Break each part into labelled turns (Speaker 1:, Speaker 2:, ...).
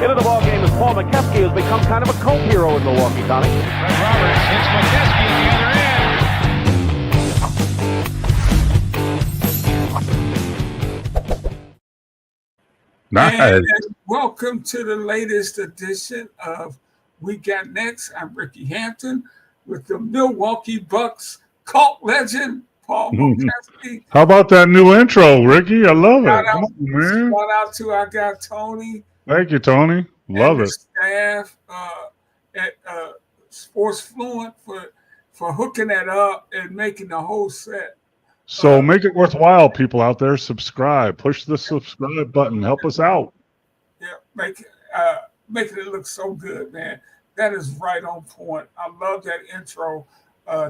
Speaker 1: Into the ballgame is Paul McKeskey, who's become kind of a cult hero in Milwaukee, Tommy.
Speaker 2: Fred Roberts hits McKeskey at the other end.
Speaker 3: Nice.
Speaker 4: And welcome to the latest edition of We Got Next. I'm Ricky Hampton with the Milwaukee Bucks cult legend, Paul McKeskey.
Speaker 3: How about that new intro, Ricky? I love it.
Speaker 4: Come
Speaker 3: on, man.
Speaker 4: Shout out to our guy Tony.
Speaker 3: Thank you, Tony. Love
Speaker 4: and
Speaker 3: it.
Speaker 4: The staff at Sports Fluent for hooking that up and making the whole set.
Speaker 3: So make it worthwhile, people out there. Subscribe. Push the subscribe button. Help us out.
Speaker 4: Yeah, making it look so good, man. That is right on point. I love that intro.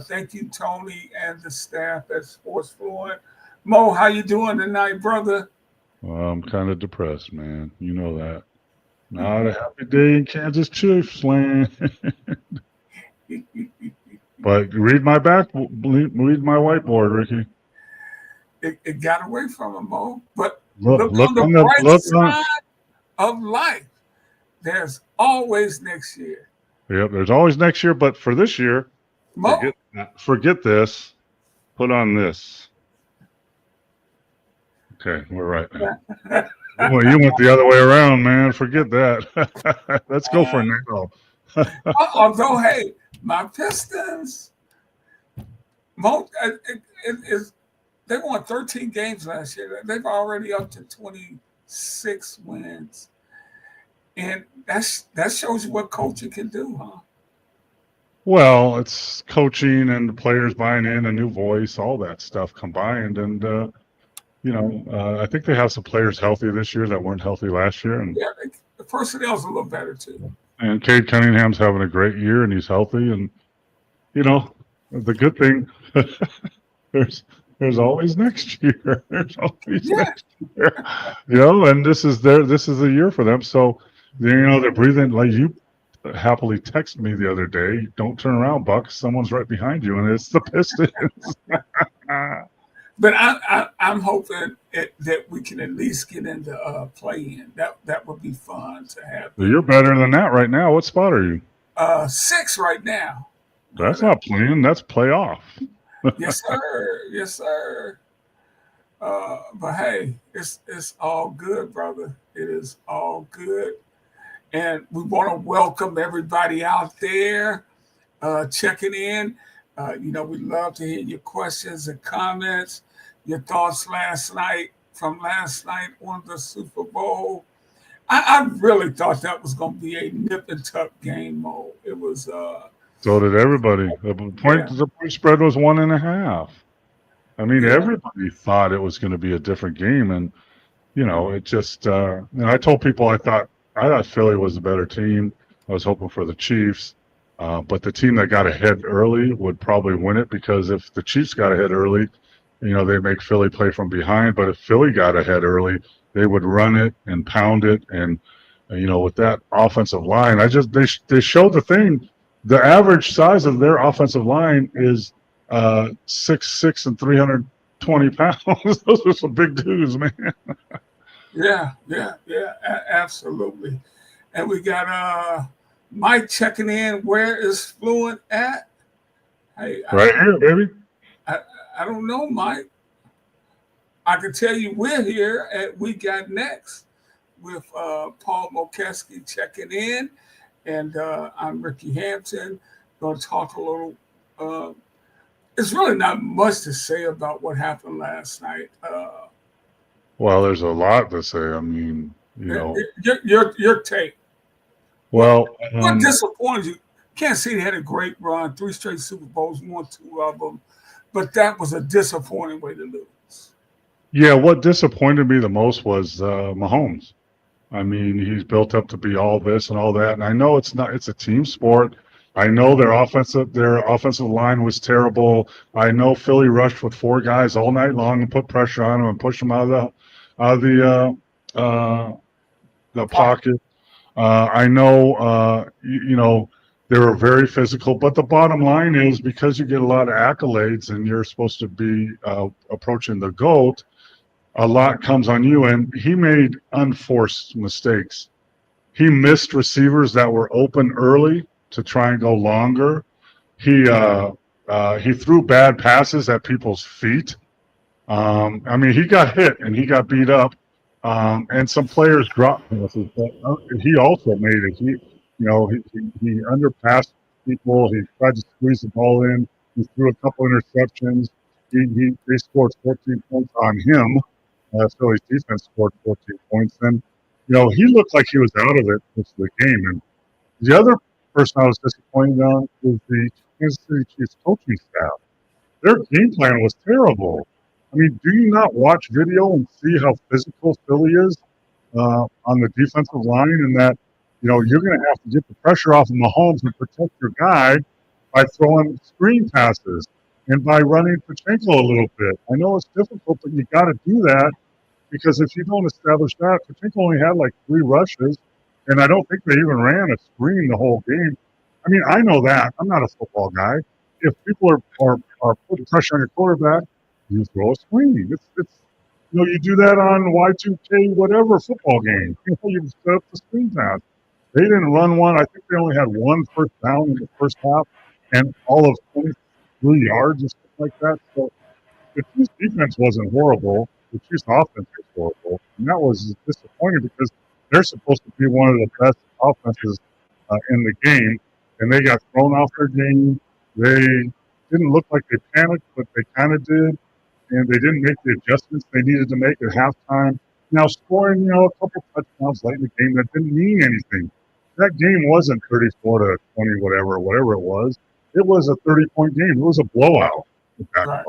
Speaker 4: Thank you, Tony, and the staff at Sports Fluent. Mo, how you doing tonight, brother?
Speaker 3: Well, I'm kind of depressed, man. You know that. Not a happy day in Kansas Chiefs land. But read my whiteboard, Ricky.
Speaker 4: It got away from him, Mo. But
Speaker 3: Look
Speaker 4: on the
Speaker 3: on
Speaker 4: bright side of life. There's always next year.
Speaker 3: Yep, there's always next year, but for this year,
Speaker 4: Mo,
Speaker 3: forget this. Put on this. Okay, we're right now. Well, you went the other way around, man. Forget that. Let's go for now.
Speaker 4: although, hey, my Pistons, Mo, they won 13 games last year. They've already up to 26 wins. And that shows you what coaching can do, huh?
Speaker 3: Well, it's coaching and the players buying in, a new voice, all that stuff combined. And, I think they have some players healthy this year that weren't healthy last year. And
Speaker 4: yeah, the personnel's a little better, too.
Speaker 3: And Cade Cunningham's having a great year, and he's healthy. And, the good thing, there's always next year. There's always next year. And this is the year for them. So, they're breathing like you happily texted me the other day. Don't turn around, Buck. Someone's right behind you, and it's the Pistons.
Speaker 4: But I'm hoping that we can at least get into play-in. That would be fun to have.
Speaker 3: Well, you're better than that right now. What spot are you?
Speaker 4: 6 right now.
Speaker 3: That's not playing. That's playoff.
Speaker 4: Yes, sir. Yes, sir. But hey, it's all good, brother. It is all good. And we want to welcome everybody out there checking in. We love to hear your questions and comments, your thoughts from last night on the Super Bowl. I really thought that was going to be a nip and tuck game, Mo. It was.
Speaker 3: So did everybody. The point spread was 1.5. I mean, everybody thought it was going to be a different game, and it just. I told people I thought Philly was a better team. I was hoping for the Chiefs. But the team that got ahead early would probably win it, because if the Chiefs got ahead early, they make Philly play from behind. But if Philly got ahead early, they would run it and pound it. And, with that offensive line, they showed the thing. The average size of their offensive line is 6'6" and 320 pounds. Those are some big dudes, man.
Speaker 4: Yeah, absolutely. And we got Mike checking in. Where is Fluent at? Hey,
Speaker 3: right here, baby.
Speaker 4: I don't know, Mike. I can tell you we're here at We Got Next with Paul McKeskey checking in. And I'm Ricky Hampton. Going to talk a little. It's really not much to say about what happened last night.
Speaker 3: Well, there's a lot to say. I mean,
Speaker 4: your take.
Speaker 3: Well,
Speaker 4: what disappointed you? Kansas City had a great run, 3 straight Super Bowls, won 2 of them, but that was a disappointing way to lose.
Speaker 3: Yeah, what disappointed me the most was Mahomes. I mean, he's built up to be all this and all that, and I know it's a team sport. I know their offensive line was terrible. I know Philly rushed with 4 guys all night long and put pressure on them and pushed them out of the pocket. I know, they were very physical, but the bottom line is, because you get a lot of accolades and you're supposed to be approaching the GOAT, a lot comes on you. And he made unforced mistakes He missed receivers that were open early to try and go longer. He threw bad passes at people's feet. I mean, he got hit and he got beat up, and some players dropped passes. But he also made it. He underpassed people. He tried to squeeze the ball in. He threw a couple interceptions. They scored 14 points on him. Philly's defense scored 14 points, and he looked like he was out of it most of the game. And the other person I was disappointed on was the Kansas City Chiefs coaching staff. Their game plan was terrible. I mean, do you not watch video and see how physical Philly is on the defensive line, and that you're going to have to get the pressure off of Mahomes and protect your guy by throwing screen passes and by running Pacheco a little bit. I know it's difficult, but you got to do that, because if you don't establish that, Pacheco only had like 3 rushes, and I don't think they even ran a screen the whole game. I mean, I know that. I'm not a football guy. If people are putting pressure on your quarterback, you throw a screen. It's you do that on Y2K whatever football game. You set up the screen pass. They didn't run one. I think they only had 1 first down in the first half, and all of 23 yards or something like that. So the Chiefs' defense wasn't horrible. The Chiefs' offense was horrible, and that was disappointing because they're supposed to be one of the best offenses in the game, and they got thrown off their game. They didn't look like they panicked, but they kind of did, and they didn't make the adjustments they needed to make at halftime. Now, scoring, a couple touchdowns late in the game, that didn't mean anything. That game wasn't 34-20, whatever it was. It was a 30-point game. It was a blowout.
Speaker 4: Right.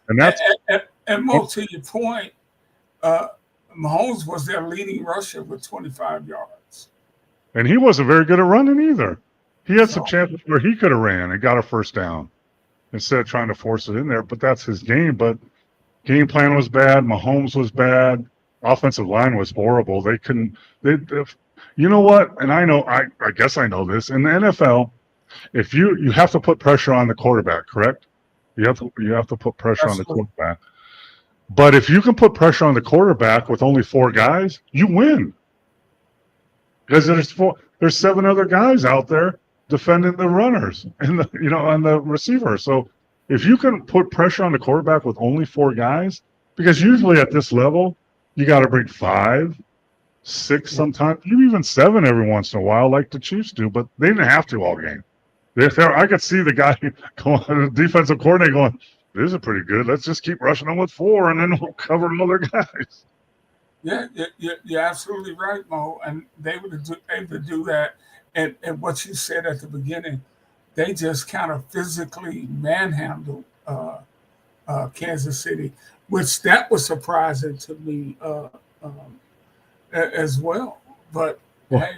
Speaker 3: And that's
Speaker 4: and Mo, to your point, Mahomes was their leading rusher with 25 yards.
Speaker 3: And he wasn't very good at running either. He had some chances where he could have ran and got a first down instead of trying to force it in there. But that's his game. But game plan was bad. Mahomes was bad. Offensive line was horrible. They couldn't. You know what? And I know. I guess I know this. In the NFL, if you have to put pressure on the quarterback, correct? You have to put pressure on the quarterback. But if you can put pressure on the quarterback with only 4 guys, you win. Because there's 7 other guys out there defending the runners and on the receiver. So if you can put pressure on the quarterback with only 4 guys, because usually at this level you got to bring 5, 6 sometimes, even 7 every once in a while, like the Chiefs do. But they didn't have to all game. I could see the guy going, the defensive coordinator going, "This is pretty good. Let's just keep rushing them with 4, and then we'll cover other guys."
Speaker 4: Yeah, you're absolutely right, Mo. And they were able to do that. And what you said at the beginning, they just kind of physically manhandled Kansas City, which that was surprising to me as well. But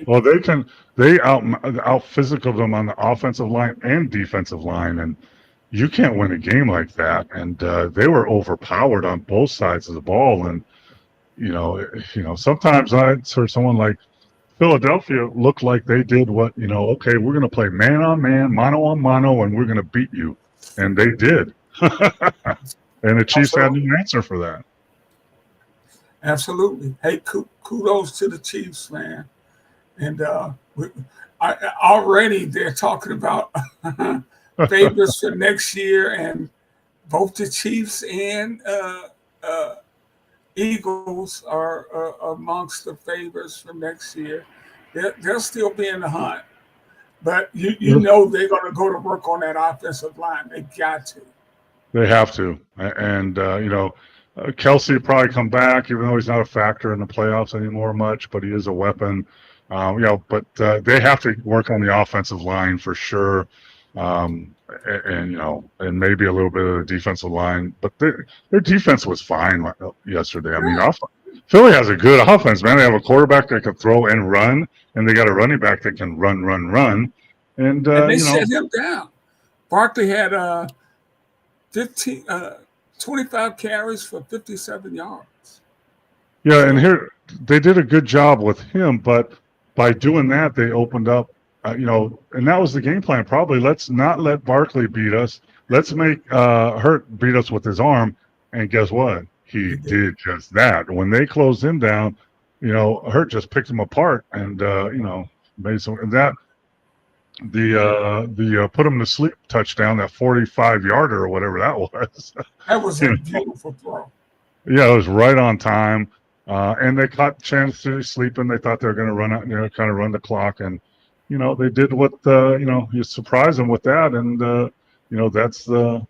Speaker 3: well, they out physical them on the offensive line and defensive line, and you can't win a game like that. And they were overpowered on both sides of the ball. And sometimes I heard someone like Philadelphia looked like they did what okay, we're going to play man on man, mano on mano, and we're going to beat you, and they did. And the Chiefs had no answer for that.
Speaker 4: Absolutely. Hey, kudos to the Chiefs, man. And already they're talking about favorites for next year, and both the Chiefs and Eagles are amongst the favorites for next year. They'll still be in the hunt, but you know they're going to go to work on that offensive line. They got to.
Speaker 3: They have to, and Kelsey will probably come back, even though he's not a factor in the playoffs anymore much, but he is a weapon. But they have to work on the offensive line for sure, and maybe a little bit of the defensive line. But their defense was fine yesterday. I mean, Philly has a good offense, man. They have a quarterback that can throw and run, and they got a running back that can run. And
Speaker 4: they shut him down. Barkley had 25 carries for 57 yards.
Speaker 3: Yeah, and here they did a good job with him, but by doing that, they opened up, and that was the game plan. Probably let's not let Barkley beat us. Let's make Hurt beat us with his arm. And guess what? He did just that. When they closed him down, Hurt just picked them apart and made some that the put them to sleep touchdown, that 45-yarder or whatever that was.
Speaker 4: That was a beautiful throw.
Speaker 3: Yeah, it was right on time. And they caught Chance to sleeping. They thought they were going to run out, kind of run the clock. And, they did what, you surprise them with that. And, that's the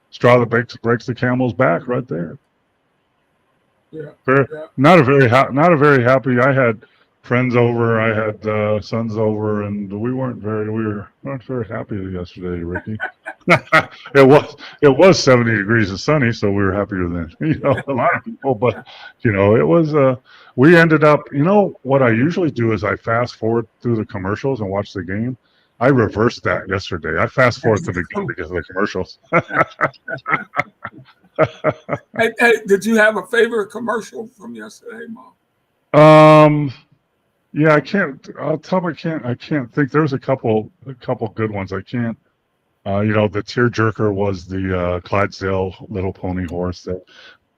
Speaker 3: straw that breaks the camel's back right there.
Speaker 4: Yeah.
Speaker 3: Not a very happy. I had friends over, I had sons over, and we weren't very happy yesterday, Ricky. It was 70 degrees and sunny, so we were happier than a lot of people. But it was we ended up. What I usually do is I fast forward through the commercials and watch the game. I reversed that yesterday. I fast forward to the game because of the commercials.
Speaker 4: Hey, did you have a favorite commercial from yesterday, Mom?
Speaker 3: Yeah, I can't. I'll tell you, I can't think. There's a couple good ones. I can't. The tearjerker was the Clydesdale Little Pony horse that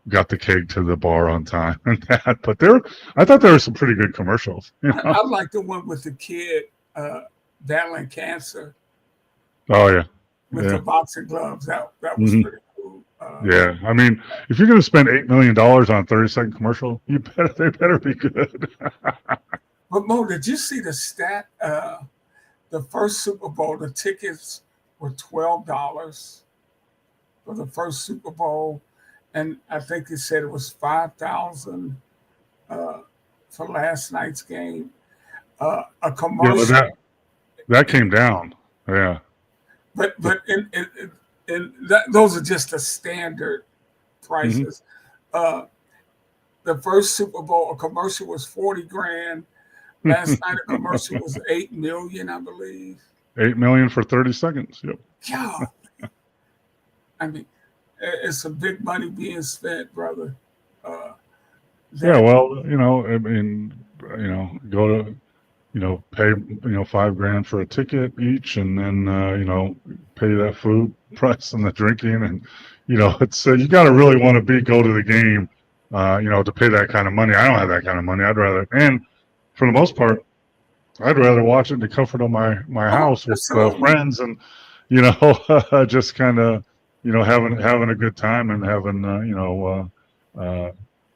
Speaker 3: got the cake to the bar on time and that. But I thought there were some pretty good commercials.
Speaker 4: I like the one with the kid battling cancer.
Speaker 3: Oh yeah.
Speaker 4: With the boxing gloves. That was pretty cool.
Speaker 3: Yeah, I mean, if you're going to spend $8 million on a 30-second commercial, they better be good.
Speaker 4: But Mo, did you see the stat? The first Super Bowl, the tickets were $12 for the first Super Bowl, and I think it said it was 5,000 for last night's game. A commercial.
Speaker 3: Yeah, that came down. Yeah.
Speaker 4: But those are just the standard prices. The first Super Bowl, a commercial was $40,000. Last night, a commercial was $8 million, I believe.
Speaker 3: $8 million for 30 seconds. Yep.
Speaker 4: God. I mean, it's some big money being spent, brother.
Speaker 3: Yeah, well, I mean, go to, pay, $5,000 for a ticket each, and then, pay that food price and the drinking, and, it's you got to really want to go to the game, to pay that kind of money. I don't have that kind of money. I'd rather, and for the most part, I'd rather watch it in the comfort of my house with friends, and just kind of having a good time and having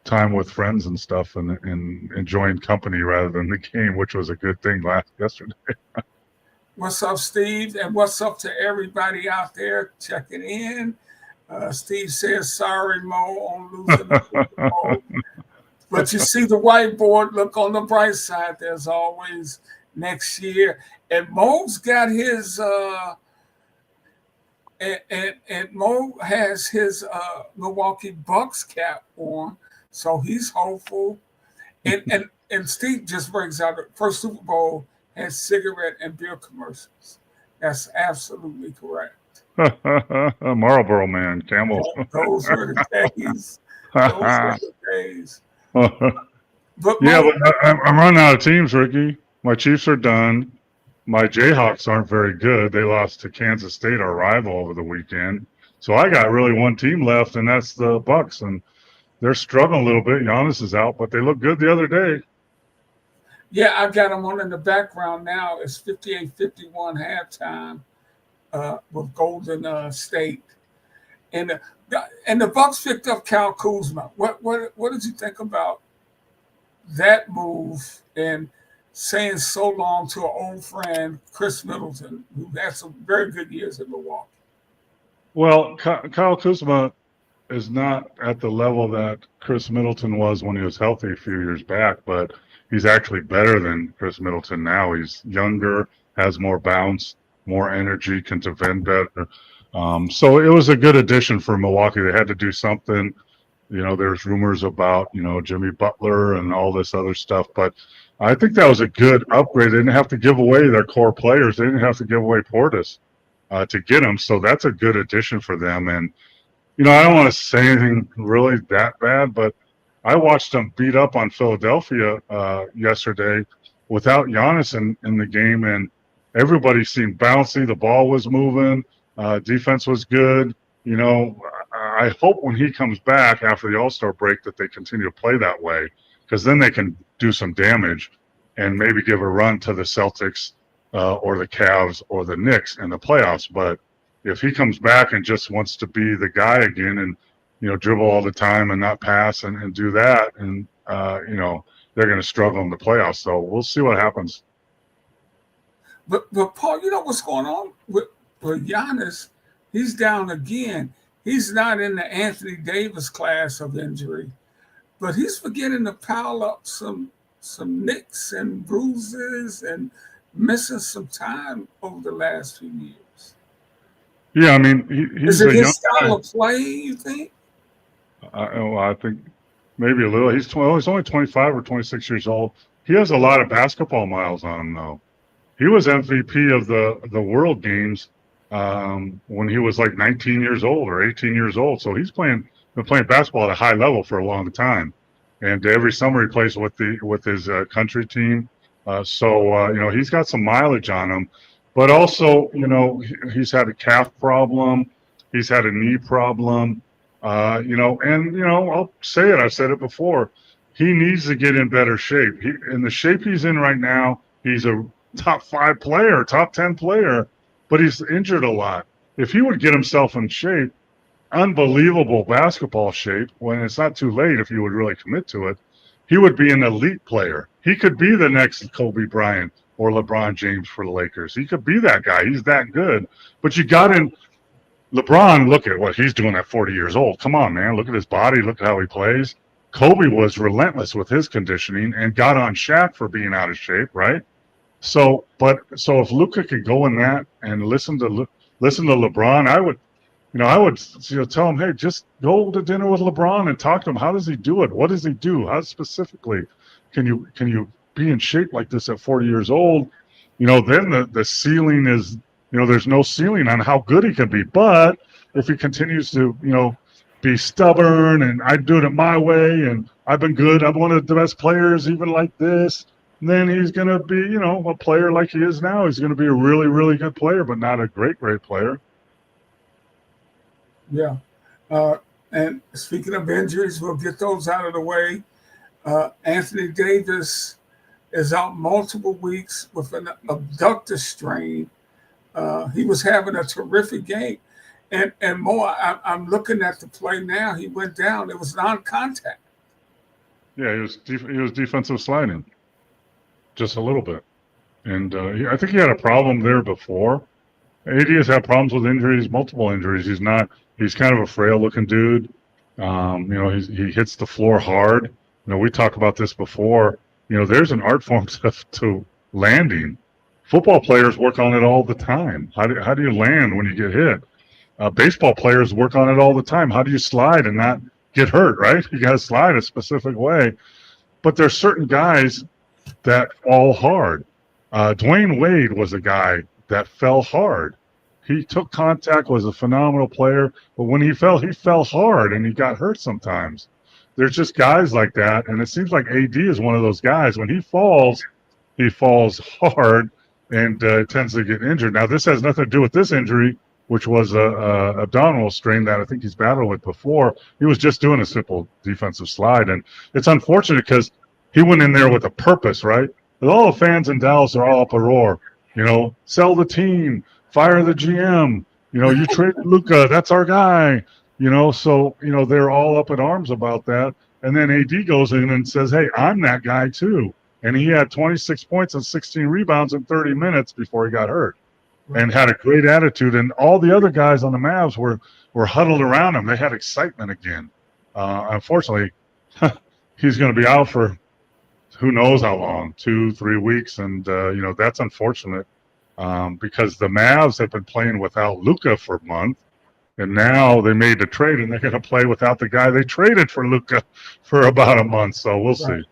Speaker 3: time with friends and stuff, and enjoying company rather than the game, which was a good thing yesterday.
Speaker 4: What's up, Steve? And what's up to everybody out there checking in? Steve says, sorry, Mo, on losing the Super Bowl. But you see the whiteboard, look on the bright side. There's always next year. And Mo's got his and Mo has his Milwaukee Bucks cap on, so he's hopeful. And Steve just brings out the first Super Bowl has cigarette and beer commercials. That's absolutely correct.
Speaker 3: Marlboro Man, Camel.
Speaker 4: Those were the days. Those were the days.
Speaker 3: But I'm running out of teams, Ricky. My Chiefs are done. My Jayhawks aren't very good. They lost to Kansas State, our rival, over the weekend. So I got really one team left, and that's the Bucks, and they're struggling a little bit. Giannis is out, but they looked good the other day.
Speaker 4: Yeah, I've got them on in the background now. It's 58-51 halftime with Golden State, and the Bucks picked up Kyle Kuzma. What did you think about that move and saying so long to an old friend, Chris Middleton, who had some very good years in Milwaukee?
Speaker 3: Well, Kyle Kuzma is not at the level that Chris Middleton was when he was healthy a few years back, but he's actually better than Chris Middleton now. He's younger, has more bounce, more energy, can defend better. So it was a good addition for Milwaukee. They had to do something. There's rumors about, Jimmy Butler and all this other stuff, but I think that was a good upgrade. They didn't have to give away their core players. They didn't have to give away Portis to get him. So that's a good addition for them. And, I don't want to say anything really that bad, but I watched them beat up on Philadelphia yesterday without Giannis in the game, and everybody seemed bouncy. The ball was moving. Defense was good. I I hope when he comes back after the All-Star break that they continue to play that way, because then they can do some damage and maybe give a run to the Celtics or the Cavs or the Knicks in the playoffs. But if he comes back and just wants to be the guy again and, dribble all the time and not pass and do that, and, they're going to struggle in the playoffs. So we'll see what happens.
Speaker 4: But Paul, you know what's going on with Giannis? He's down again. He's not in the Anthony Davis class of injury, but he's beginning to pile up some nicks and bruises and missing some time over the last few years.
Speaker 3: Yeah, I mean, he's
Speaker 4: is it
Speaker 3: a
Speaker 4: his
Speaker 3: young
Speaker 4: style
Speaker 3: guy.
Speaker 4: of play, you think?
Speaker 3: I think maybe a little. He's only 25 or 26 years old. He has a lot of basketball miles on him, though. He was MVP of the World Games when he was like 19 years old or 18 years old. So he's been playing basketball at a high level for a long time. And every summer he plays with his country team. So he's got some mileage on him. But also, he's had a calf problem. He's had a knee problem. I'll say it. I've said it before. He needs to get in better shape. In the shape he's in right now, he's a top 5 player, top 10 player, but he's injured a lot. If he would get himself in shape, unbelievable basketball shape, when it's not too late, if he would really commit to it, he would be an elite player. He could be the next Kobe Bryant or LeBron James for the Lakers. He could be that guy. He's that good. But you got in LeBron, look at what he's doing at 40 years old. Come on, man. Look at his body. Look at how he plays. Kobe was relentless with his conditioning and got on Shaq for being out of shape, right? So if Luka could go in that and listen to LeBron, I would tell him, hey, just go to dinner with LeBron and talk to him. How does he do it? What does he do? How specifically can you be in shape like this at 40 years old? Then the ceiling is, there's no ceiling on how good he can be. But if he continues to, be stubborn and I do it my way and I've been good, I'm one of the best players, even like this, then he's going to be, a player like he is now. He's going to be a really, really good player, but not a great, great player.
Speaker 4: Yeah. And speaking of injuries, we'll get those out of the way. Anthony Davis is out multiple weeks with an abductor strain. He was having a terrific game. And more, I'm looking at the play now. He went down. It was non-contact.
Speaker 3: Yeah, he was defensive sliding just a little bit. And I think he had a problem there before. AD has had problems with injuries, multiple injuries. He's kind of a frail-looking dude. He hits the floor hard. We talked about this before. There's an art form to landing. Football players work on it all the time. How do you land when you get hit? Baseball players work on it all the time. How do you slide and not get hurt, right? You got to slide a specific way. But there's certain guys that fall hard. Dwayne Wade was a guy that fell hard. He took contact, was a phenomenal player, but when he fell hard and he got hurt sometimes. There's just guys like that, and it seems like AD is one of those guys. When he falls hard and tends to get injured. Now, this has nothing to do with this injury, which was a abdominal strain that I think he's battled with before. He was just doing a simple defensive slide, and it's unfortunate because he went in there with a purpose, right? But all the fans in Dallas are all up a roar. Sell the team, fire the GM. You trade Luka, that's our guy. So they're all up in arms about that. And then AD goes in and says, hey, I'm that guy too. And he had 26 points and 16 rebounds in 30 minutes before he got hurt. And had a great attitude, and all the other guys on the Mavs were huddled around him. They had excitement again. Unfortunately, he's going to be out for who knows how long, 2-3 weeks, and that's unfortunate because the Mavs have been playing without Luka for a month, and now they made the trade, and they're going to play without the guy they traded for Luka for about a month. So we'll see.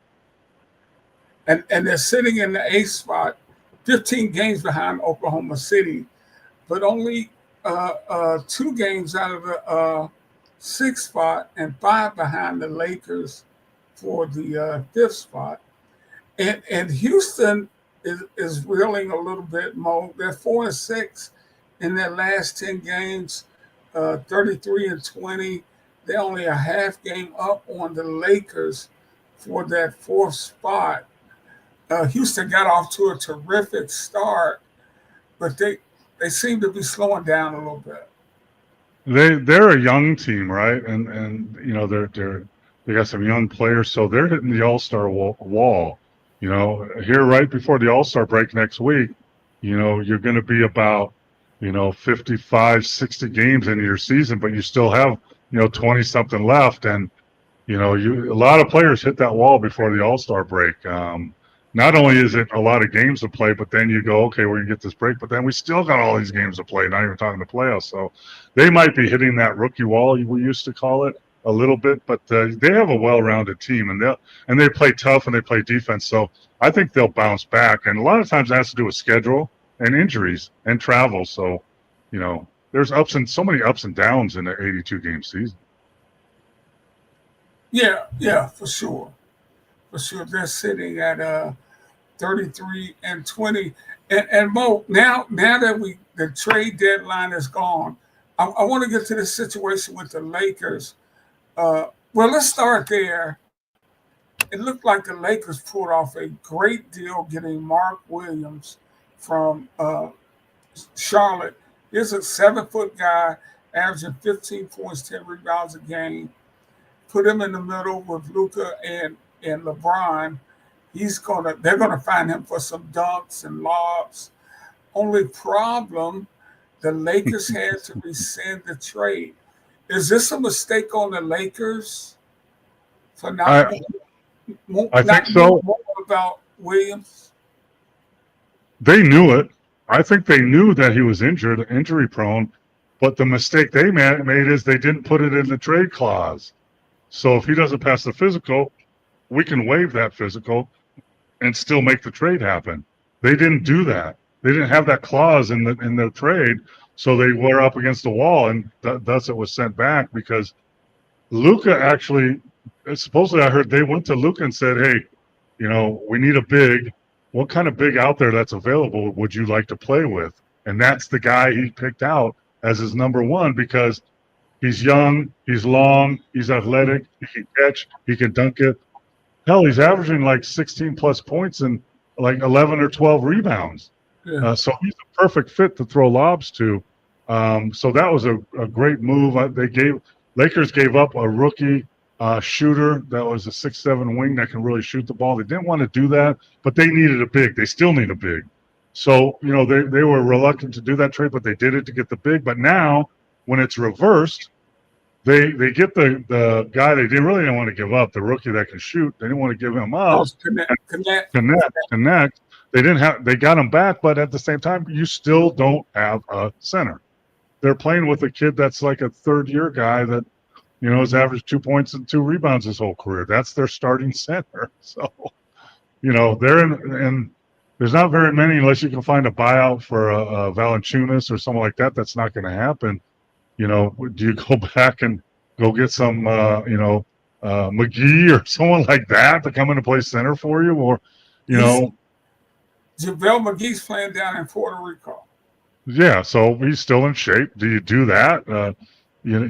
Speaker 4: And they're sitting in the 8th spot. 15 games behind Oklahoma City, but only 2 games out of the 6th spot and 5 behind the Lakers for the 5th spot. And Houston is reeling a little bit more. They're 4-6 in their last 10 games, 33-20. They're only a half game up on the Lakers for that fourth spot. Houston got off to a terrific start, but they seem to be slowing down a little bit.
Speaker 3: They're a young team, right? And you know they got some young players, so they're hitting the All-Star wall. You know, here right before the All-Star break next week, you know, you're going to be about 55, 60 games into your season, but you still have 20 something left, and a lot of players hit that wall before the All-Star break. Not only is it a lot of games to play, but then you go, okay, we're going to get this break, but then we still got all these games to play, not even talking the playoffs. So they might be hitting that rookie wall, we used to call it, a little bit, but they have a well-rounded team, and they play tough and they play defense. So I think they'll bounce back. And a lot of times that has to do with schedule and injuries and travel. So, there's so many ups and downs in the 82-game season.
Speaker 4: Yeah, for sure. They're sitting at 33-20. And Mo, now that the trade deadline is gone, I want to get to the situation with the Lakers. Well, let's start there. It looked like the Lakers pulled off a great deal getting Mark Williams from Charlotte. He's a 7-foot guy, averaging 15 points, 10 rebounds a game. Put him in the middle with Luka and LeBron. They're gonna find him for some dunks and lobs. Only problem, the Lakers had to rescind the trade. Is this a mistake on the Lakers for not
Speaker 3: I think so.
Speaker 4: More about Williams?
Speaker 3: They knew it. I think they knew that he was injury prone, but the mistake they made is they didn't put it in the trade clause. So if he doesn't pass the physical, we can waive that physical and still make the trade happen. They didn't do that. They didn't have that clause in the trade, so they were up against the wall, and thus it was sent back because Luka actually, supposedly I heard they went to Luka and said, hey, we need a big. What kind of big out there that's available would you like to play with? And that's the guy he picked out as his number one because he's young, he's long, he's athletic, he can catch, he can dunk it. Hell, he's averaging like 16 plus points and like 11 or 12 rebounds.
Speaker 4: Yeah.
Speaker 3: So he's a perfect fit to throw lobs to. So that was a great move. Lakers gave up a rookie shooter that was a 6'7" wing that can really shoot the ball. They didn't want to do that, but they needed a big. They still need a big. So, they were reluctant to do that trade, but they did it to get the big. But now, when it's reversed, they get the guy they didn't want to give up, the rookie that can shoot. They didn't want to give him up. Connect. They got him back, but at the same time, you still don't have a center. They're playing with a kid that's like a third-year guy that, has averaged 2 points and 2 rebounds his whole career. That's their starting center. So, they're and there's not very many unless you can find a buyout for a Valanciunas or someone like that. That's not going to happen. Do you go back and go get some, McGee or someone like that to come in and play center for you? Or,
Speaker 4: JaVale McGee's playing down in Puerto Rico.
Speaker 3: Yeah, so he's still in shape. Do you do that? You're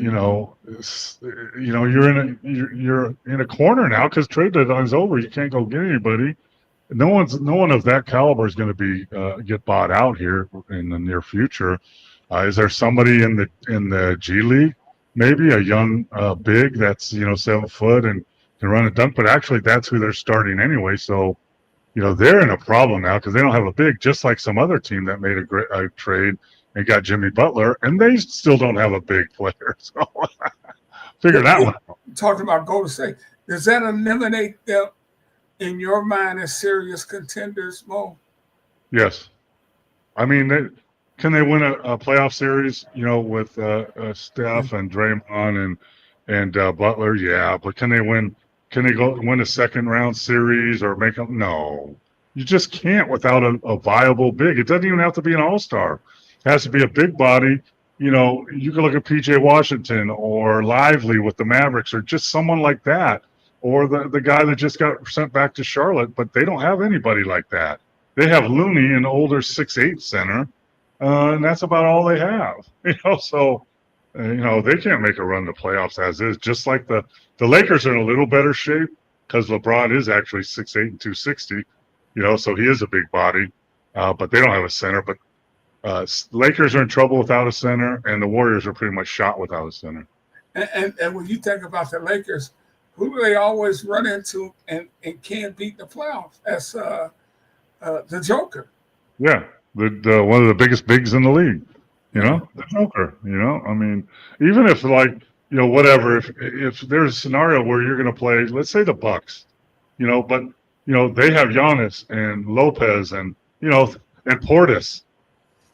Speaker 3: in a corner now because trade deadline's over. You can't go get anybody. No one of that caliber is going to be get bought out here in the near future. Is there somebody in the G League, maybe a young big that's 7 foot and can run a dunk? But actually, that's who they're starting anyway. So they're in a problem now because they don't have a big, just like some other team that made a trade and got Jimmy Butler, and they still don't have a big player. So figure that one out.
Speaker 4: Talking about Golden State, does that eliminate them in your mind as serious contenders, Mo?
Speaker 3: Yes. I mean, can they win a playoff series, with Steph and Draymond and Butler? Yeah, but can they go win a second round series or make them? No, you just can't without a viable big. It doesn't even have to be an all-star. It has to be a big body. You can look at PJ Washington or Lively with the Mavericks or just someone like that, or the guy that just got sent back to Charlotte, but they don't have anybody like that. They have Looney, an older 6'8" center, and that's about all they have. So They can't make a run to playoffs as is. Just like the Lakers are in a little better shape because LeBron is actually 6'8" and 260. So he is a big body, but they don't have a center. But Lakers are in trouble without a center, and the Warriors are pretty much shot without a center.
Speaker 4: And when you think about the Lakers, who do they always run into and can't beat the playoffs? That's the Joker.
Speaker 3: Yeah, the one of the biggest bigs in the league. The Joker. I mean, even if whatever, if there's a scenario where you're going to play, let's say the Bucks, but they have Giannis and Lopez and and Portis.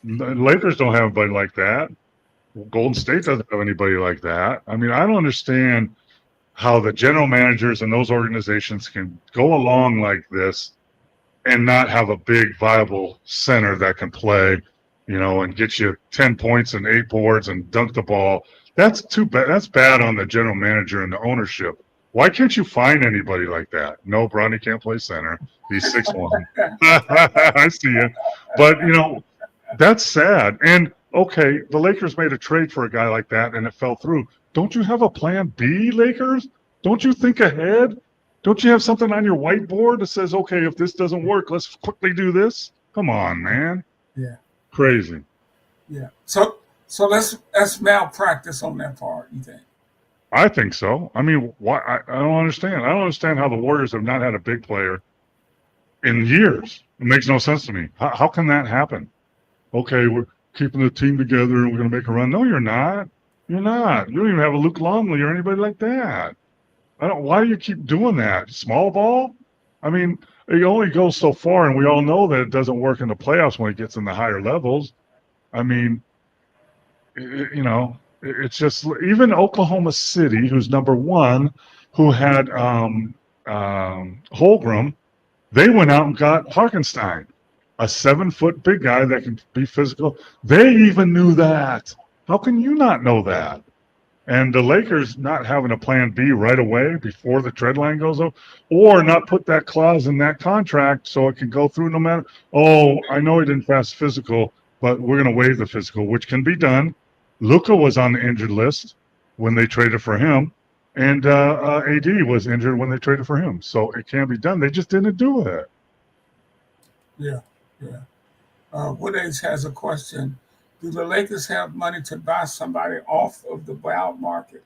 Speaker 3: The Lakers don't have anybody like that. Golden State doesn't have anybody like that. I mean, I don't understand how the general managers and those organizations can go along like this and not have a big viable center that can play, and get you 10 points and 8 boards and dunk the ball. That's too bad. That's bad on the general manager and the ownership. Why can't you find anybody like that? No, Bronny can't play center. He's 6'1". I see you. But, that's sad. And, okay, the Lakers made a trade for a guy like that, and it fell through. Don't you have a plan B, Lakers? Don't you think ahead? Don't you have something on your whiteboard that says, okay, if this doesn't work, let's quickly do this? Come on, man.
Speaker 4: Yeah.
Speaker 3: Crazy.
Speaker 4: Yeah. So that's malpractice on that part, you think?
Speaker 3: I think so. I mean, why? I don't understand. I don't understand how the Warriors have not had a big player in years. It makes no sense to me. How can that happen? Okay, we're keeping the team together and we're going to make a run. No, you're not. You're not. You don't even have a Luke Longley or anybody like that. Why do you keep doing that? Small ball? I mean, it only goes so far, and we all know that it doesn't work in the playoffs when it gets in the higher levels. I mean, it's just even Oklahoma City, who's number one, who had Holmgren, they went out and got Harkenstein, a 7-foot big guy that can be physical. They even knew that. How can you not know that? And the Lakers not having a plan B right away before the trade line goes up, or not put that clause in that contract so it can go through no matter. Oh, I know he didn't pass physical, but we're going to waive the physical, which can be done. Luka was on the injured list when they traded for him, and AD was injured when they traded for him. So it can be done. They just didn't do it.
Speaker 4: Yeah. Woodage has a question. Do the Lakers have money to buy somebody off of the buyout market?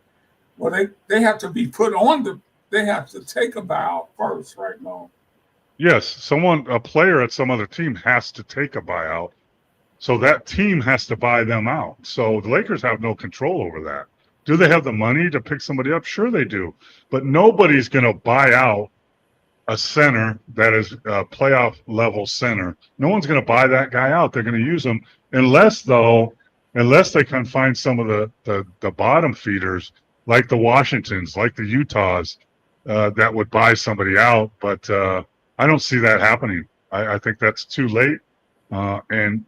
Speaker 4: Well, they have to be put on they have to take a buyout first, right now.
Speaker 3: Yes, a player at some other team has to take a buyout. So that team has to buy them out. So the Lakers have no control over that. Do they have the money to pick somebody up? Sure they do. But nobody's going to buy out a center that is a playoff level center. No one's going to buy that guy out. They're going to use him unless they can find some of the bottom feeders like the Washingtons, like the Utahs, that would buy somebody out. But I don't see that happening. I think that's too late. And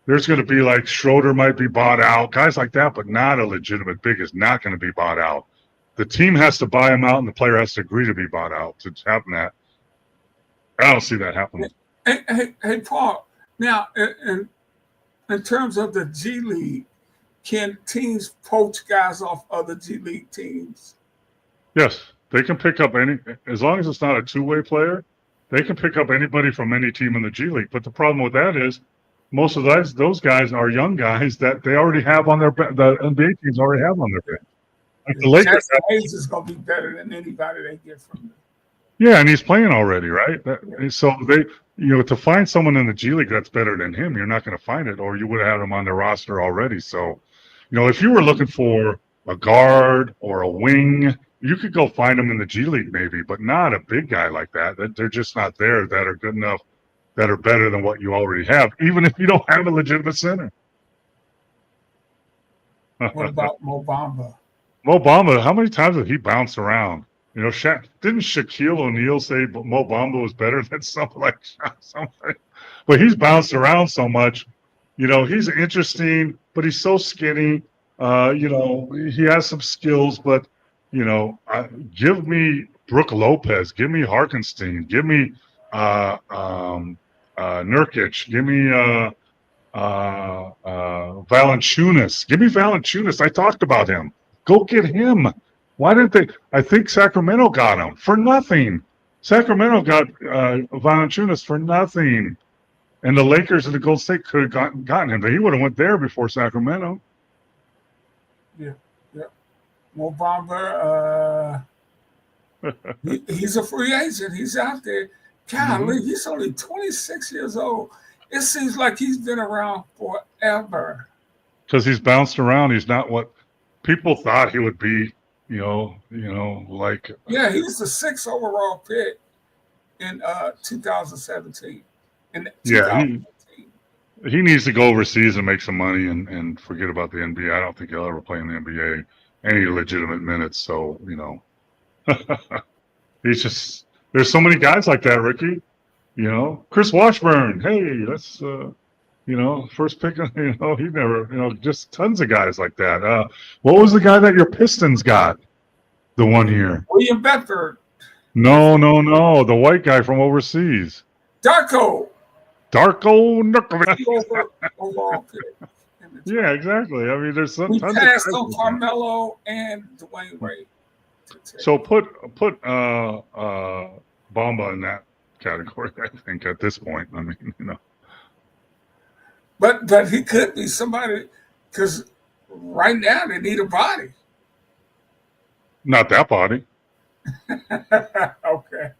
Speaker 3: there's going to be like Schroeder might be bought out, guys like that, but not a legitimate big is not going to be bought out. The team has to buy him out, and the player has to agree to be bought out to happen that. I don't see that happening.
Speaker 4: Hey, Paul. Now, in terms of the G League, can teams poach guys off other G League teams?
Speaker 3: Yes, they can pick up as long as it's not a two-way player, they can pick up anybody from any team in the G League. But the problem with that is most of those guys are young guys that they already have on the NBA teams already have on their bench. Like the Lakers,
Speaker 4: Hayes is going to be better than anybody they get from them.
Speaker 3: Yeah, and he's playing already, right? So they, to find someone in the G League that's better than him, you're not going to find it, or you would have had him on the roster already. So, if you were looking for a guard or a wing, you could go find them in the G League maybe, but not a big guy like that. They're just not there that are good enough, that are better than what you already have, even if you don't have a legitimate center.
Speaker 4: What about Mo Bamba?
Speaker 3: Mo Bamba, how many times did he bounce around? Didn't Shaquille O'Neal say Mo Bamba was better than something like something? But he's bounced around so much. He's interesting, but he's so skinny. He has some skills, but give me Brooke Lopez, give me Harkenstein, give me Nurkic, give me Valanciunas. Give me Valanciunas. I talked about him. Go get him. Why didn't they? I think Sacramento got him for nothing. Sacramento got Valanciunas for nothing. And the Lakers and the Golden State could have gotten him, but he would have went there before Sacramento.
Speaker 4: Yeah. Mo Bamba, he's a free agent. He's out there. Golly, he's only 26 years old. It seems like he's been around forever.
Speaker 3: Because he's bounced around. He's not what people thought he would be. Like
Speaker 4: Yeah, he was the 6th overall pick in 2017.
Speaker 3: Yeah, he needs to go overseas and make some money and forget about the NBA. I don't think he'll ever play in the NBA any legitimate minutes. So, he's just, there's so many guys like that, Ricky. Chris Washburn. Hey, that's, first pick, he never, just tons of guys like that. What was the guy that your Pistons got the one year?
Speaker 4: William Bedford.
Speaker 3: No. The white guy from overseas.
Speaker 4: Darko
Speaker 3: Nukovic.
Speaker 4: Overall pick.
Speaker 3: Yeah, exactly. I mean, there's some.
Speaker 4: We passed on Carmelo and Dwayne Wade.
Speaker 3: So put Bamba in that category. I think at this point. I mean,
Speaker 4: But he could be somebody because right now they need a body.
Speaker 3: Not that body.
Speaker 4: Okay.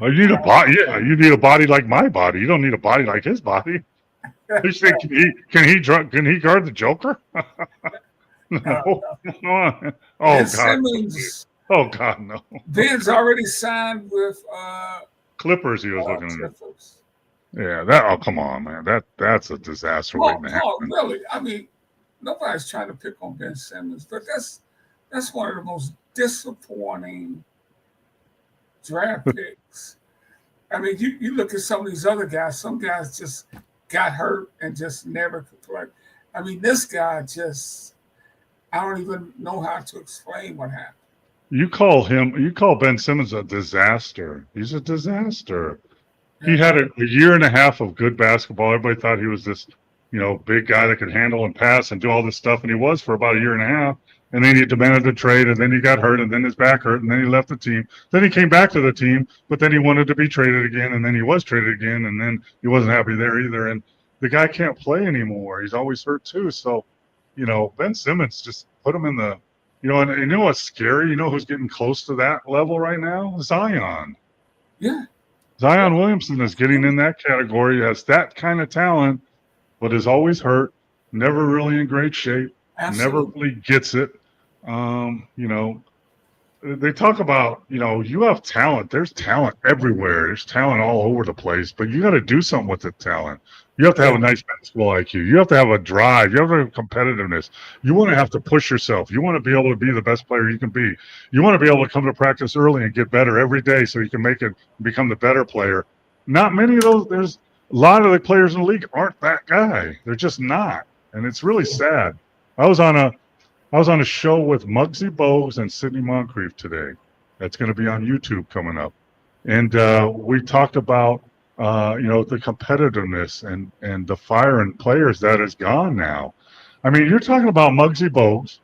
Speaker 3: You need a body. Yeah, you need a body like my body. You don't need a body like his body. You think can he guard the Joker? No. Oh God.
Speaker 4: Simmons,
Speaker 3: Oh God, no.
Speaker 4: Ben's already signed with
Speaker 3: Clippers. He was looking at.
Speaker 4: Clippers.
Speaker 3: Yeah, oh come on, man. That's a disaster waiting to happen.
Speaker 4: Really? I mean, nobody's trying to pick on Ben Simmons, but that's one of the most disappointing draft picks. I mean, you look at some of these other guys. Some guys just got hurt and just never could play. I mean, this guy just, I don't even know how to explain what happened.
Speaker 3: You call Ben Simmons a disaster. He's a disaster. He had a year and a half of good basketball. Everybody thought he was this, big guy that could handle and pass and do all this stuff, and he was for about a year and a half. And then he demanded the trade, and then he got hurt, and then his back hurt, and then he left the team. Then he came back to the team, but then he wanted to be traded again, and then he was traded again, and then he wasn't happy there either. And the guy can't play anymore. He's always hurt too. So, Ben Simmons, just put him in the, and you know what's scary? You know who's getting close to that level right now? Zion.
Speaker 4: Yeah.
Speaker 3: Zion Williamson is getting in that category, has that kind of talent, but is always hurt, never really in great shape, never really gets it. They talk about, you have talent. There's talent everywhere. There's talent all over the place, but you got to do something with the talent. You have to have a nice basketball IQ. You have to have a drive. You have to have competitiveness. You want to have to push yourself. You want to be able to be the best player you can be. You want to be able to come to practice early and get better every day so you can make it become the better player. Not many of those. There's a lot of the players in the league aren't that guy. They're just not. And it's really sad. I was on a show with Muggsy Bogues and Sidney Moncrief today. That's going to be on YouTube coming up. And we talked about, the competitiveness and the fire in players that is gone now. I mean, you're talking about Muggsy Bogues,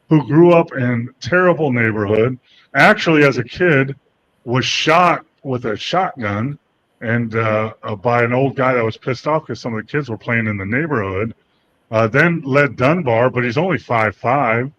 Speaker 3: who grew up in a terrible neighborhood, actually as a kid was shot with a shotgun and by an old guy that was pissed off because some of the kids were playing in the neighborhood. Then led Dunbar, but he's only 5'5",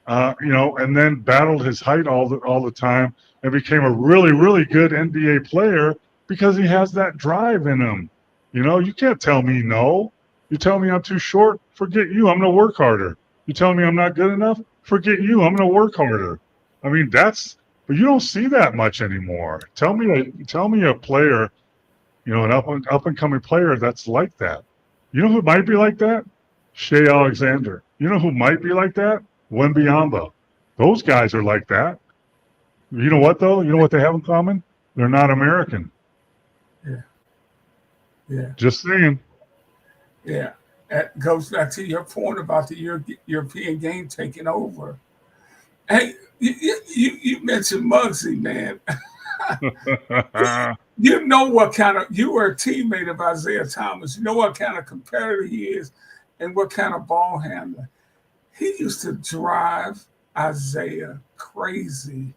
Speaker 3: and then battled his height all the time and became a really, really good NBA player because he has that drive in him. You can't tell me no. You tell me I'm too short, forget you. I'm going to work harder. You tell me I'm not good enough, forget you. I'm going to work harder. I mean, but you don't see that much anymore. Tell me a player, an up and coming player that's like that. You know who might be like that? Shea Alexander. You know who might be like that? Wembyamba. Those guys are like that. You know what, though? You know what they have in common? They're not American.
Speaker 4: Yeah.
Speaker 3: Just saying.
Speaker 4: Yeah. That goes back to your point about the European game taking over. Hey, you mentioned Muggsy, man. You know what kind of, you were a teammate of Isaiah Thomas. You know what kind of competitor he is and what kind of ball handler. He used to drive Isaiah crazy.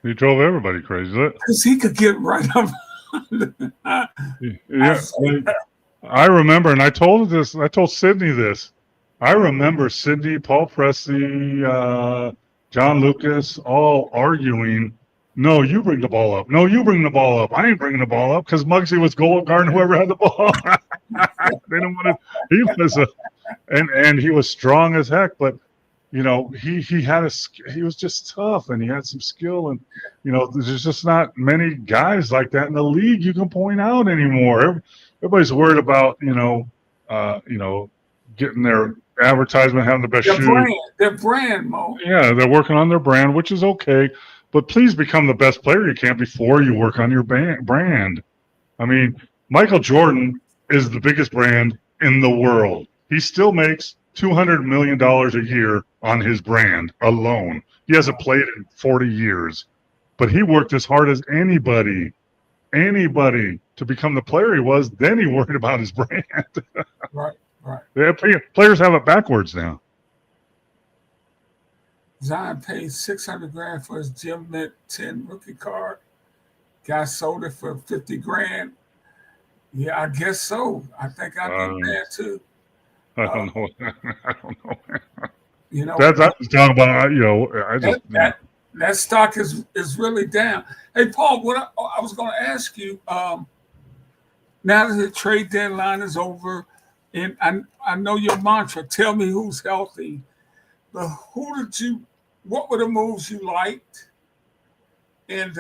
Speaker 3: He drove everybody crazy.
Speaker 4: Because he could get right up.
Speaker 3: Yeah, I remember, and I told Sydney this. I remember Sydney, Paul Pressey, John Lucas, all arguing. No, you bring the ball up. No, you bring the ball up. I ain't bringing the ball up because Muggsy was goal guarding whoever had the ball. They didn't want to. He was and he was strong as heck, but you know he was just tough and he had some skill, and you know there's just not many guys like that in the league you can point out anymore. Everybody's worried about getting their advertisement, having the best shoes.
Speaker 4: Their brand, Mo.
Speaker 3: Yeah, they're working on their brand, which is okay. But please become the best player you can before you work on your brand. I mean, Michael Jordan is the biggest brand in the world. He still makes $200 million a year on his brand alone. He hasn't played in 40 years. But he worked as hard as anybody to become the player he was. Then he worried about his brand.
Speaker 4: Right.
Speaker 3: Players have it backwards now.
Speaker 4: Zion paid $600,000 for his Gym Mint 10 rookie card. Guy sold it for $50,000. Yeah, I guess so. I think I'd be mad too.
Speaker 3: I don't know. I don't know.
Speaker 4: You know,
Speaker 3: that's I was talking about. You know,
Speaker 4: that stock is really down. Hey, Paul, what I was going to ask you. Now that the trade deadline is over, and I know your mantra, tell me who's healthy. But what were the moves you liked? And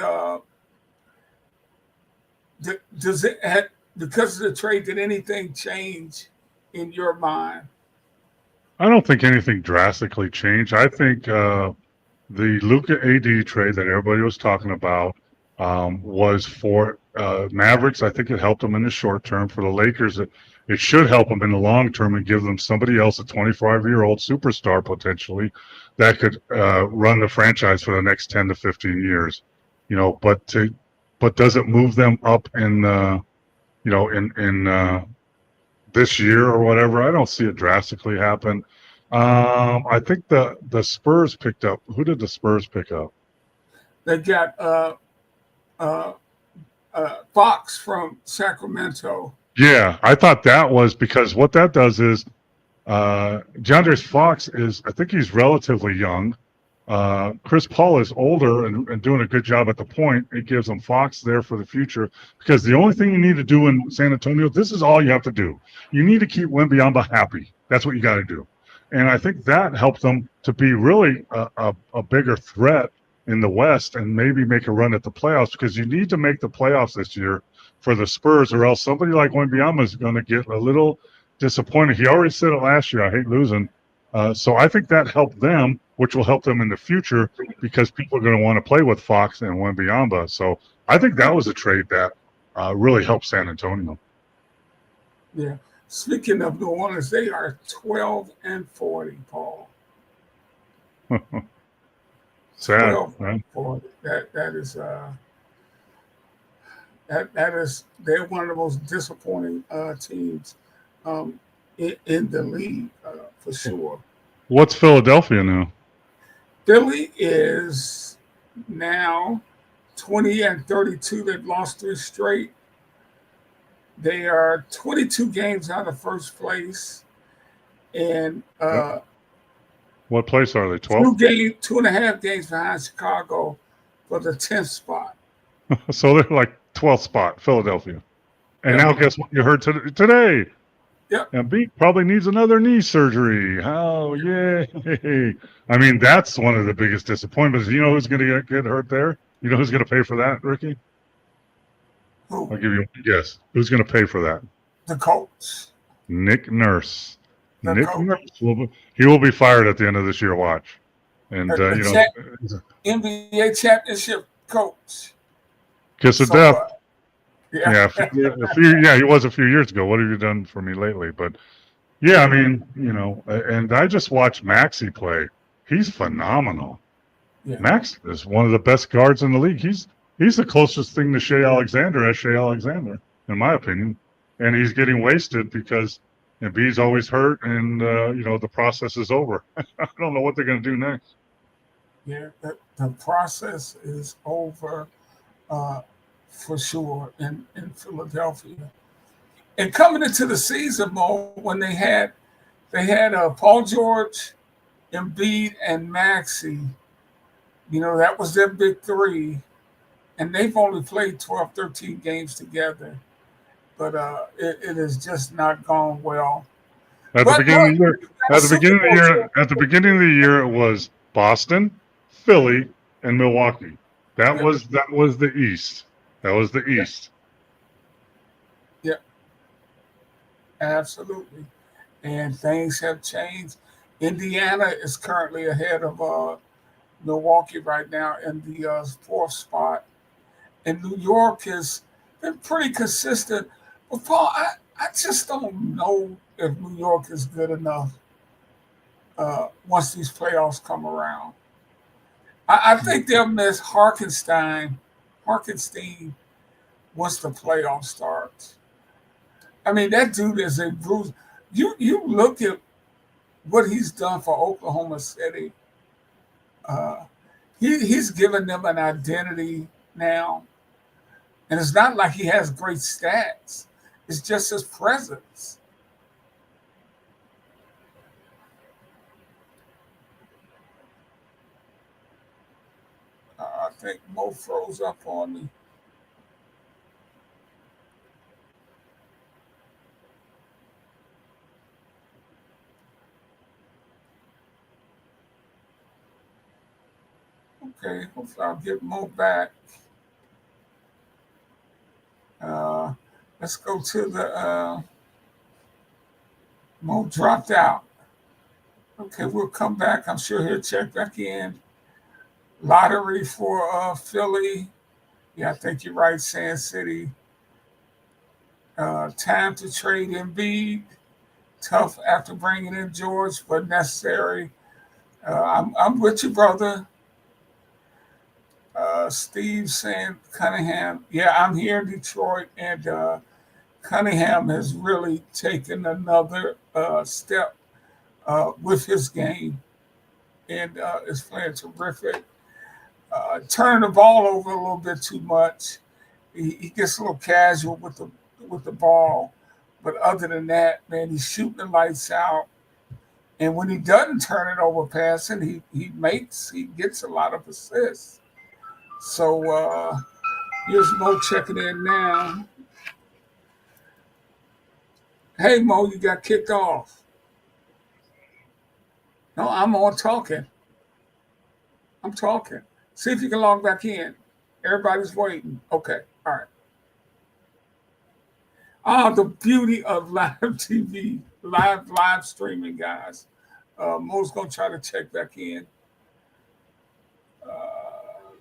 Speaker 4: does it, because of the trade, did anything change in your mind?
Speaker 3: I don't think anything drastically changed. I think the Luka AD trade that everybody was talking about was for Mavericks. I think it helped them in the short term. For the Lakers, it should help them in the long term and give them somebody else, a 25-year-old superstar potentially, that could run the franchise for the next 10 to 15 years. You know, but does it move them up in this year or whatever? I don't see it drastically happen. I think the Spurs picked up. Who did the Spurs pick up?
Speaker 4: They got Fox from Sacramento.
Speaker 3: Yeah, I thought that was because what that does is DeAndre Fox I think he's relatively young. Chris Paul is older and doing a good job at the point. It gives them Fox there for the future, because the only thing you need to do in San Antonio, this is all you have to do. You need to keep Wembanyama happy. That's what you got to do. And I think that helped them to be really a bigger threat in the West and maybe make a run at the playoffs, because you need to make the playoffs this year for the Spurs, or else somebody like Wembanyama is going to get a little disappointed. He already said it last year, I hate losing. So I think that helped them, which will help them in the future, because people are going to want to play with Fox and Wembanyama. So I think that was a trade that really helped San Antonio.
Speaker 4: Yeah. Speaking of New Orleans, they are 12-40, Paul.
Speaker 3: Sad.
Speaker 4: 12-40. That is they're one of the most disappointing teams in the league for sure.
Speaker 3: What's Philadelphia now?
Speaker 4: Philly is now 20-32. They've lost 3 straight. They are 22 games out of first place, and
Speaker 3: what place are they? 12?
Speaker 4: 2.5 games behind Chicago for the 10th spot.
Speaker 3: So they're like 12th spot, Philadelphia. And now guess what you heard today?
Speaker 4: Yep.
Speaker 3: Embiid probably needs another knee surgery. Oh, yay. I mean, that's one of the biggest disappointments. You know who's going to get hurt there? You know who's going to pay for that, Ricky?
Speaker 4: Who?
Speaker 3: I'll give you a guess. Who's going to pay for that?
Speaker 4: The Colts.
Speaker 3: Nick Nurse.
Speaker 4: Nurse
Speaker 3: will be fired at the end of this year. Watch. And
Speaker 4: NBA championship coach.
Speaker 3: Kiss of death.
Speaker 4: Yeah.
Speaker 3: He was a few years ago. What have you done for me lately? But yeah, I mean, you know, and I just watched Maxey play. He's phenomenal.
Speaker 4: Yeah.
Speaker 3: Max is one of the best guards in the league. He's the closest thing to Shea Alexander as Shea Alexander, in my opinion. And he's getting wasted because Embiid's always hurt, and the process is over. I don't know what they're going to do next.
Speaker 4: Yeah, the process is over for sure in Philadelphia. And coming into the season, Mo, when they had Paul George, Embiid, and Maxey, that was their big three, and they've only played 12, 13 games together. But it has just not gone well.
Speaker 3: At the
Speaker 4: But
Speaker 3: beginning of the year,
Speaker 4: at the beginning
Speaker 3: at the beginning of the year, it was Boston, Philly, and Milwaukee. That
Speaker 4: Yeah.
Speaker 3: was the East. That was the East.
Speaker 4: Yeah, absolutely. And things have changed. Indiana is currently ahead of Milwaukee right now in the fourth spot. And New York has been pretty consistent. But Paul, I just don't know if New York is good enough once these playoffs come around. I think they'll miss Harkenstein once the playoffs starts. I mean, that dude is a bruise. You look at what he's done for Oklahoma City. Uh, he's given them an identity now, and it's not like he has great stats. It's just his presence. I think Mo froze up on me. Okay, hopefully I'll get Mo back. Uh, let's go to the Mo dropped out. Okay, we'll come back. I'm sure he'll check back in. Lottery for Philly. Yeah, I think you're right, Sand City. Time to trade Embiid. Tough after bringing in George, but necessary. I'm with you, brother. Steve saying Cunningham. Yeah, I'm here in Detroit, and Cunningham has really taken another step with his game and is playing terrific. Turning the ball over a little bit too much. He gets a little casual with the ball, but other than that, man, he's shooting the lights out. And when he doesn't turn it over passing, he gets a lot of assists. So here's Mo checking in now. Hey Mo, you got kicked off. No, I'm on talking. I'm talking. See if you can log back in. Everybody's waiting. Okay. All right. Ah, the beauty of live TV, live streaming, guys. Mo's gonna try to check back in.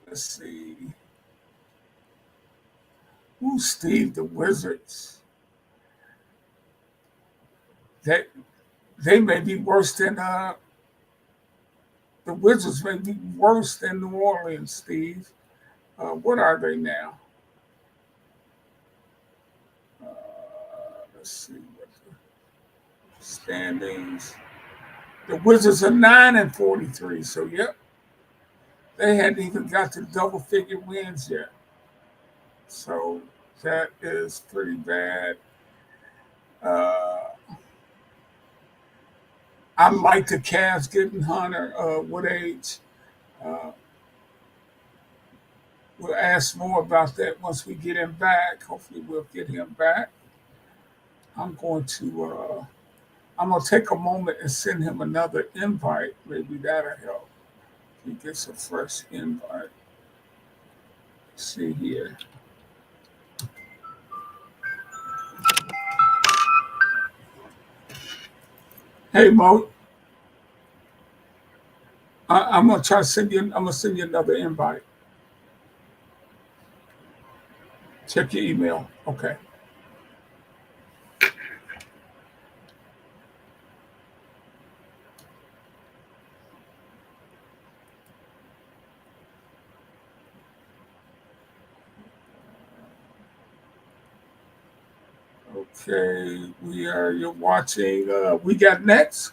Speaker 4: Let's see. Who's Steve? The Wizards. They they may be worse than the Wizards. May be worse than New Orleans, Steve. What are they now? Uh, let's see what the standings. The Wizards are 9-43. So yep, they hadn't even got to double figure wins yet. So that is pretty bad. Uh, I like the Cavs getting Hunter Wood age. Uh, we'll ask more about that once we get him back. Hopefully, we'll get him back. I'm going to take a moment and send him another invite. Maybe that'll help. He gets a fresh invite. Let's see here. Hey Mo, I'm gonna try to send you. I'm gonna send you another invite. Check your email. Okay. Okay, you're watching We Got Next.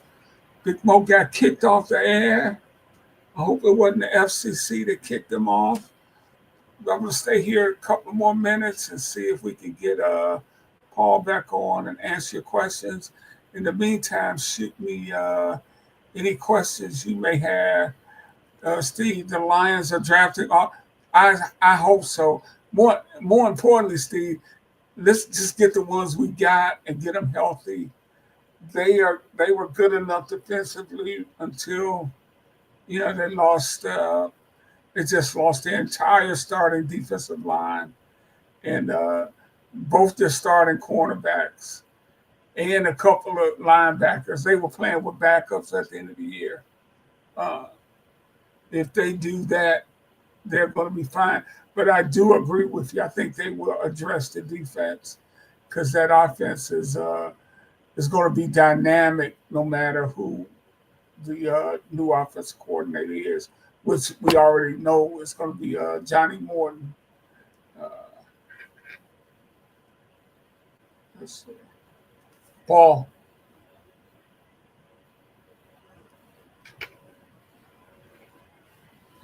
Speaker 4: Big Mo got kicked off the air. I hope it wasn't the FCC that kicked him off. But I'm gonna stay here a couple more minutes and see if we can get Paul back on and answer your questions. In the meantime, shoot me any questions you may have. Steve, the Lions are drafting. I hope so. More importantly, Steve, let's just get the ones we got and get them healthy. They were good enough defensively until they lost. They just lost the entire starting defensive line and both their starting cornerbacks and a couple of linebackers. They were playing with backups at the end of the year. If they do that, they're going to be fine. But I do agree with you. I think they will address the defense because that offense is going to be dynamic no matter who the new offensive coordinator is, which we already know is going to be Johnny Morton. Let's see. Paul.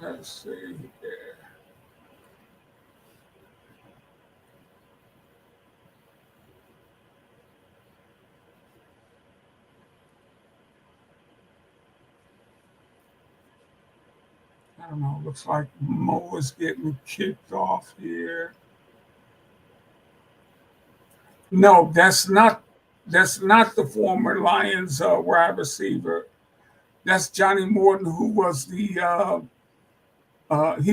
Speaker 4: Let's see here. I don't know. Looks like Mo is getting kicked off here. No, that's not the former Lions wide receiver. That's Johnny Morton, who was he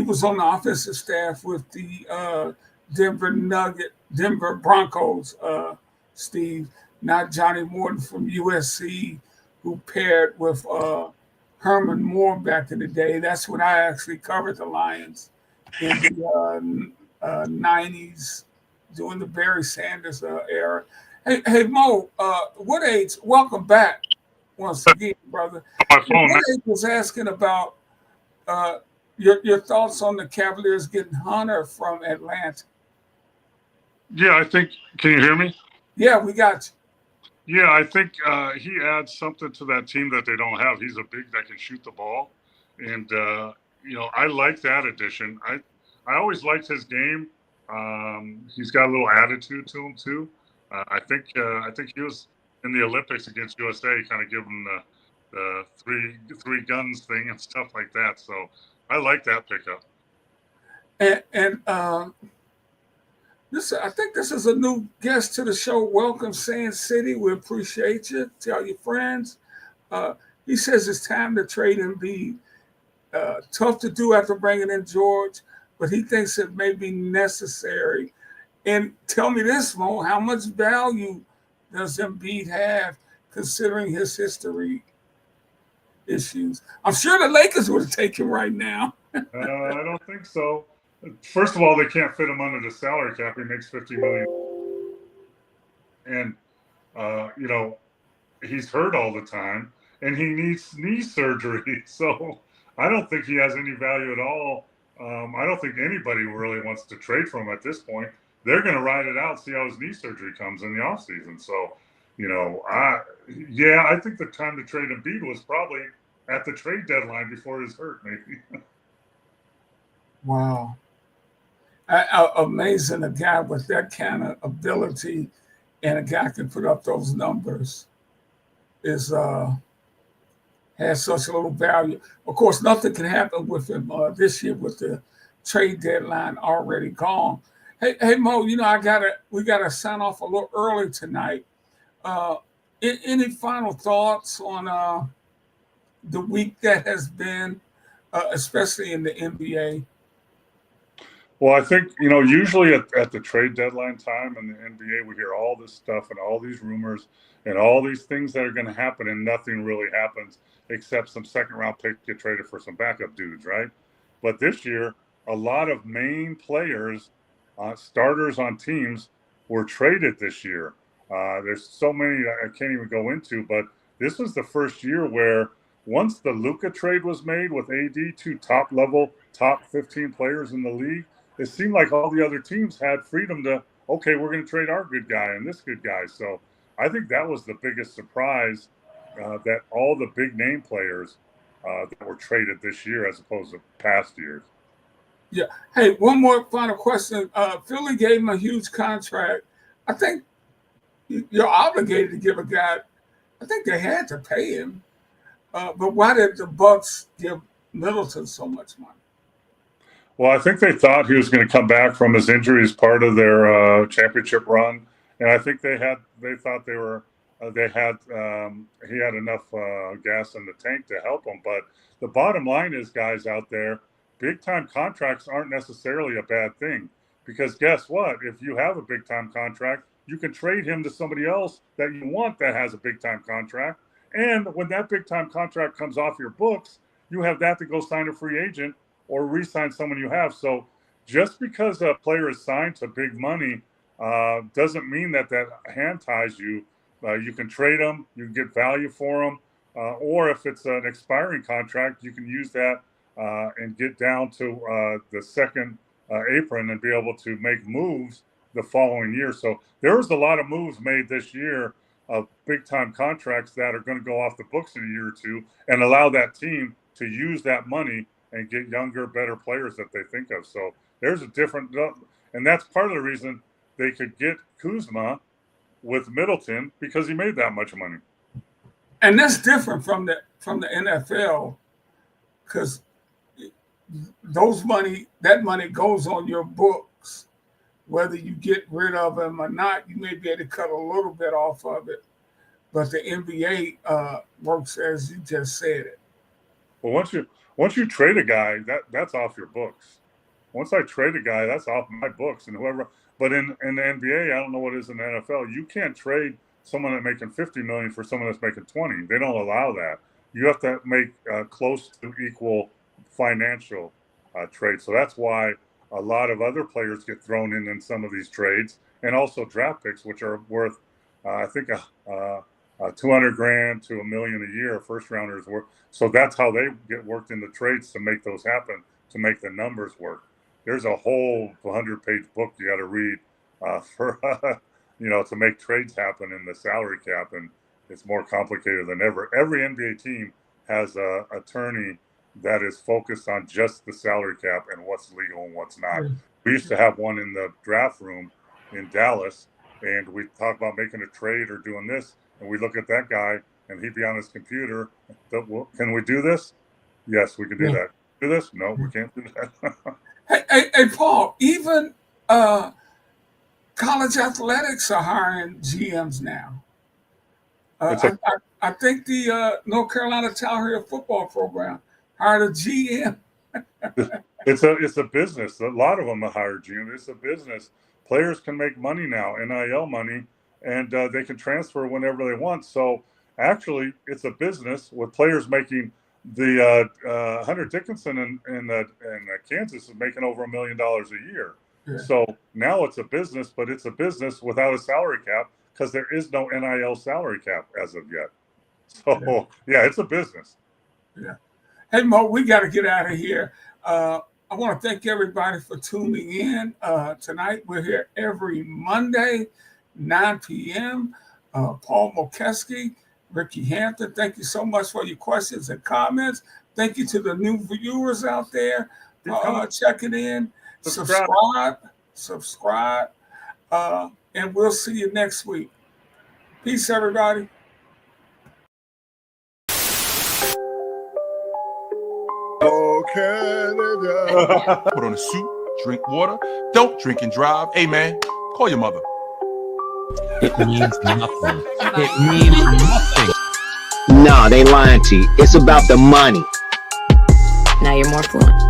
Speaker 4: was on the offensive staff with the Denver Broncos, Steve, not Johnny Morton from USC, who paired with Herman Moore back in the day. That's when I actually covered the Lions in the 90s during the Barry Sanders era. Hey Mo, what age? Welcome back once again, brother. What age was asking about your thoughts on the Cavaliers getting Hunter from Atlanta.
Speaker 3: Yeah, I think. Can you hear me?
Speaker 4: Yeah, we got you.
Speaker 3: Yeah, I think he adds something to that team that they don't have. He's a big that can shoot the ball, and I like that addition. I always liked his game. He's got a little attitude to him too. I think he was in the Olympics against USA, kind of give him the three guns thing and stuff like that. So I like that pickup.
Speaker 4: And I think this is a new guest to the show. Welcome, Sand City. We appreciate you. Tell your friends. He says it's time to trade Embiid. Tough to do after bringing in George, but he thinks it may be necessary. And tell me this, Mo, how much value does Embiid have considering his history issues? I'm sure the Lakers would take him right now.
Speaker 3: I don't think so. First of all, they can't fit him under the salary cap. He makes $50 million, and he's hurt all the time, and he needs knee surgery. So I don't think he has any value at all. I don't think anybody really wants to trade for him at this point. They're going to ride it out, see how his knee surgery comes in the offseason. So, I think the time to trade Embiid was probably at the trade deadline before he was hurt, maybe.
Speaker 4: Wow. Amazing, a guy with that kind of ability and a guy can put up those numbers has such a little value. Of course, nothing can happen with him this year with the trade deadline already gone. Hey Mo, we gotta sign off a little early tonight. Any final thoughts on the week that has been, especially in the NBA?
Speaker 3: Well, I think, usually at the trade deadline time in the NBA, we hear all this stuff and all these rumors and all these things that are going to happen, and nothing really happens except some second-round picks get traded for some backup dudes, right? But this year, a lot of main players, starters on teams, were traded this year. There's so many that I can't even go into, but this was the first year where once the Luka trade was made with AD, two top 15 players in the league, it seemed like all the other teams had freedom to okay, we're going to trade our good guy and this good guy. So I think that was the biggest surprise, that all the big name players that were traded this year as opposed to past years.
Speaker 4: Yeah. Hey, one more final question. Philly gave him a huge contract. I think you're obligated to give a guy. I think they had to pay him. But why did the Bucks give Middleton so much money?
Speaker 3: Well, I think they thought he was going to come back from his injury as part of their championship run, and I think they thought he had enough gas in the tank to help him. But the bottom line is, guys out there, big time contracts aren't necessarily a bad thing, because guess what? If you have a big time contract, you can trade him to somebody else that you want that has a big time contract, and when that big time contract comes off your books, you have that to go sign a free agent or re-sign someone you have. So just because a player is signed to big money doesn't mean that hand ties you. You can trade them, you can get value for them, or if it's an expiring contract, you can use that and get down to the second apron and be able to make moves the following year. So there was a lot of moves made this year of big-time contracts that are going to go off the books in a year or two and allow that team to use that money and get younger, better players that they think of. So there's a different, and that's part of the reason they could get Kuzma with Middleton, because he made that much money.
Speaker 4: And that's different from the NFL, because that money goes on your books. Whether you get rid of him or not, you may be able to cut a little bit off of it. But the NBA works as you just said it.
Speaker 3: Well, once you trade a guy, that's off your books. Once I trade a guy, that's off my books, and whoever. But in the NBA, I don't know what it is in the NFL. You can't trade someone that's making $50 million for someone that's making $20 million. They don't allow that. You have to make close to equal financial trades. So that's why a lot of other players get thrown in some of these trades, and also draft picks, which are worth, I think, $200,000 to $1 million a year. First rounders work. So that's how they get worked into trades to make those happen, to make the numbers work. There's a whole 100-page book you got to read for to make trades happen in the salary cap, and it's more complicated than ever. Every NBA team has an attorney that is focused on just the salary cap and what's legal and what's not. We used to have one in the draft room in Dallas, and we talk about making a trade or doing this, and we look at that guy, and he'd be on his computer. Can we do this? Yes, we can do that. Do this? No, we can't do that.
Speaker 4: Hey, Paul, even college athletics are hiring GMs now. I think the North Carolina Tar Heel football program hired a GM.
Speaker 3: It's a business. A lot of them are hired GM. It's a business. Players can make money now, NIL money, and they can transfer whenever they want. So actually, it's a business with players making. The Hunter Dickinson in Kansas is making over $1 million a year. Yeah. So now it's a business, but it's a business without a salary cap, because there is no NIL salary cap as of yet. So yeah, it's a business.
Speaker 4: Yeah. Hey Mo, we got to get out of here. I want to thank everybody for tuning in tonight. We're here every Monday, 9 p.m. Paul Mokeski, Ricky Hampton, thank you so much for your questions and comments. Thank you to the new viewers out there checking in. Subscribe, and we'll see you next week. Peace, everybody.
Speaker 5: Canada. Put on a suit, drink water, don't drink and drive. Hey, man, call your mother.
Speaker 6: It means nothing. It means nothing.
Speaker 7: Nah, they lying to you. It's about the money.
Speaker 8: Now you're more fluent.